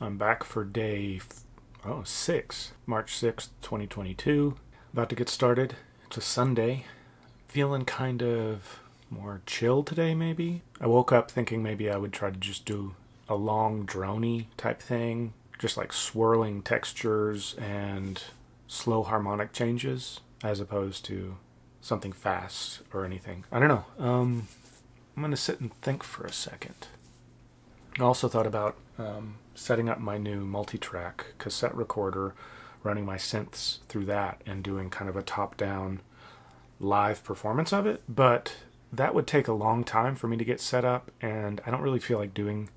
I'm back for day 6, March 6th, 2022. About to get started. It's a Sunday. Feeling kind of more chill today, maybe. I woke up thinking maybe I would try to just do a long droney type thing, just like swirling textures and slow harmonic changes, as opposed to something fast or anything. I don't know. I'm going to sit and think for a second. I also thought about setting up my new multi-track cassette recorder, running my synths through that and doing kind of a top-down live performance of it, but that would take a long time for me to get set up, and I don't really feel like doing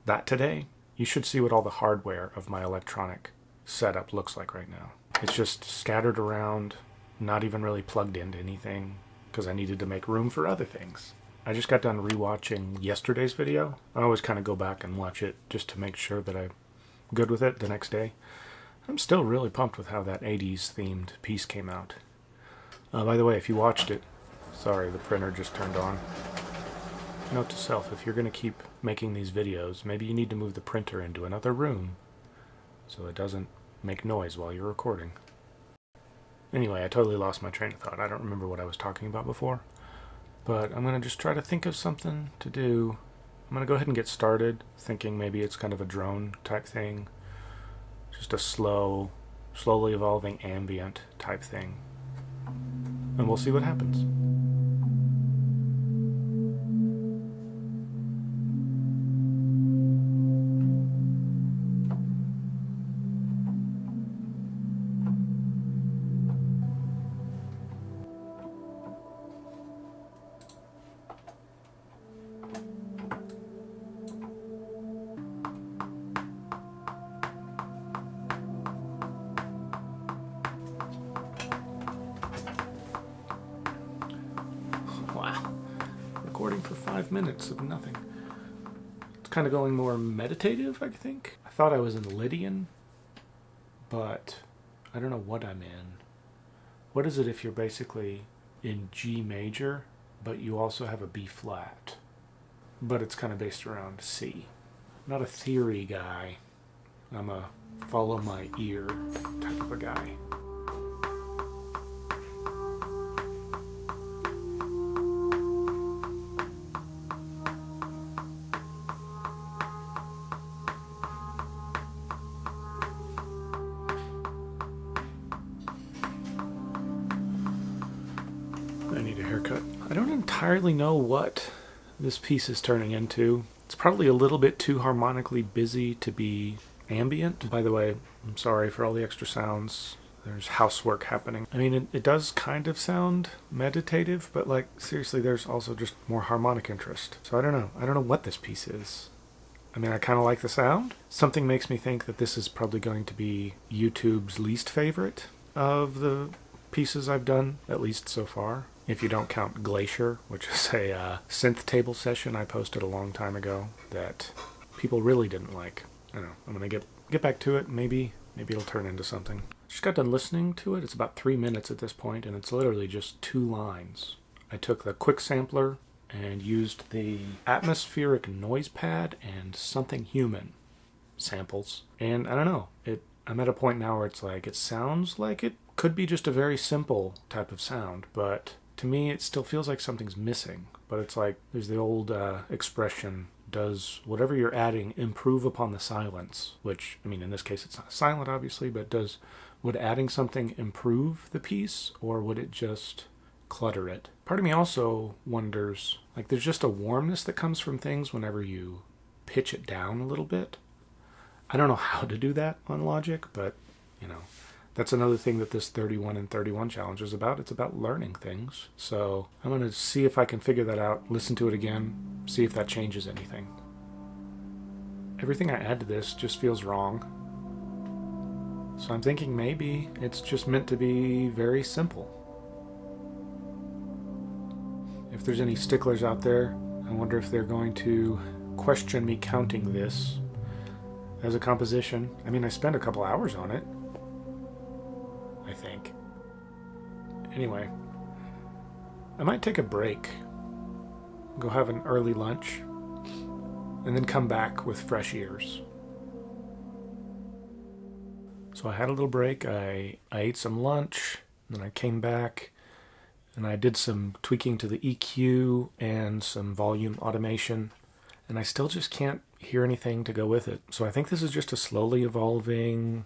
that today. You should see what all the hardware of my electronic setup looks like right now. It's just scattered around, not even really plugged into anything, because I needed to make room for other things. I just got done rewatching yesterday's video. I always kind of go back and watch it just to make sure that I'm good with it the next day. I'm still really pumped with how that 80s themed piece came out. By the way, if you watched it, sorry, the printer just turned on. Note to self, if you're going to keep making these videos, maybe you need to move the printer into another room so it doesn't make noise while you're recording. Anyway, I totally lost my train of thought. I don't remember what I was talking about before. But I'm going to just try to think of something to do. I'm going to go ahead and get started, thinking maybe it's kind of a drone type thing. Just a slowly evolving ambient type thing. And we'll see what happens. Wow, recording for 5 minutes of nothing. It's kind of going more meditative, I think. I thought I was in Lydian, but I don't know what I'm in. What is it if you're basically in G major, but you also have a B flat? But it's kind of based around C. I'm not a theory guy. I'm a follow my ear type of a guy. I need a haircut. I don't entirely know what this piece is turning into. It's probably a little bit too harmonically busy to be ambient. By the way, I'm sorry for all the extra sounds. There's housework happening. I mean, it does kind of sound meditative, but like, seriously, there's also just more harmonic interest. So I don't know. I don't know what this piece is. I mean, I kind of like the sound. Something makes me think that this is probably going to be YouTube's least favorite of the pieces I've done, at least so far. If you don't count Glacier, which is a synth table session I posted a long time ago that people really didn't like. I don't know. I'm going to get back to it. Maybe it'll turn into something. Just got done listening to it. It's about 3 minutes at this point, and it's literally just 2 lines. I took the quick sampler and used the atmospheric noise pad and something human samples. And I don't know. I'm at a point now where it's like, it sounds like it could be just a very simple type of sound, but to me it still feels like something's missing. But it's like, there's the old expression, does whatever you're adding improve upon the silence? Which, I mean, in this case it's not silent obviously, but would adding something improve the piece, or would it just clutter it? Part of me also wonders, like, there's just a warmness that comes from things whenever you pitch it down a little bit. I don't know how to do that on Logic, but, you know, that's another thing that this 31 and 31 challenge is about. It's about learning things. So I'm going to see if I can figure that out, listen to it again, see if that changes anything. Everything I add to this just feels wrong. So I'm thinking maybe it's just meant to be very simple. If there's any sticklers out there, I wonder if they're going to question me counting this as a composition. I mean, I spent a couple hours on it, I think. Anyway, I might take a break, go have an early lunch, and then come back with fresh ears. So I had a little break. I ate some lunch, and then I came back, and I did some tweaking to the EQ and some volume automation, and I still just can't hear anything to go with it. So I think this is just a slowly evolving,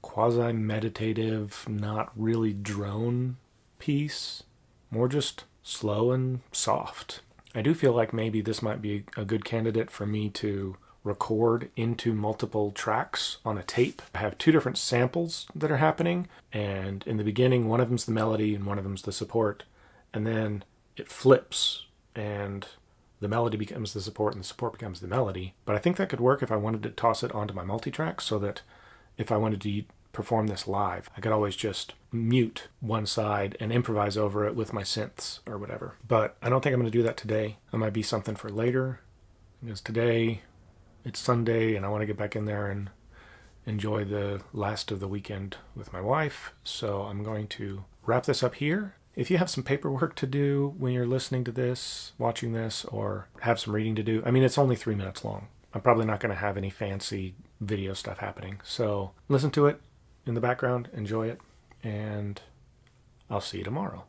quasi-meditative, not really drone piece, more just slow and soft. I do feel like maybe this might be a good candidate for me to record into multiple tracks on a tape. I have two different samples that are happening, and in the beginning one of them's the melody and one of them's the support, and then it flips and the melody becomes the support and the support becomes the melody. But I think that could work if I wanted to toss it onto my multi-track, so that if I wanted to perform this live, I could always just mute one side and improvise over it with my synths or whatever. But I don't think I'm going to do that today. That might be something for later, because today it's Sunday and I want to get back in there and enjoy the last of the weekend with my wife. So I'm going to wrap this up here. If you have some paperwork to do when you're listening to this, watching this, or have some reading to do, I mean, it's only 3 minutes long. I'm probably not going to have any fancy video stuff happening. So listen to it in the background, enjoy it, and I'll see you tomorrow.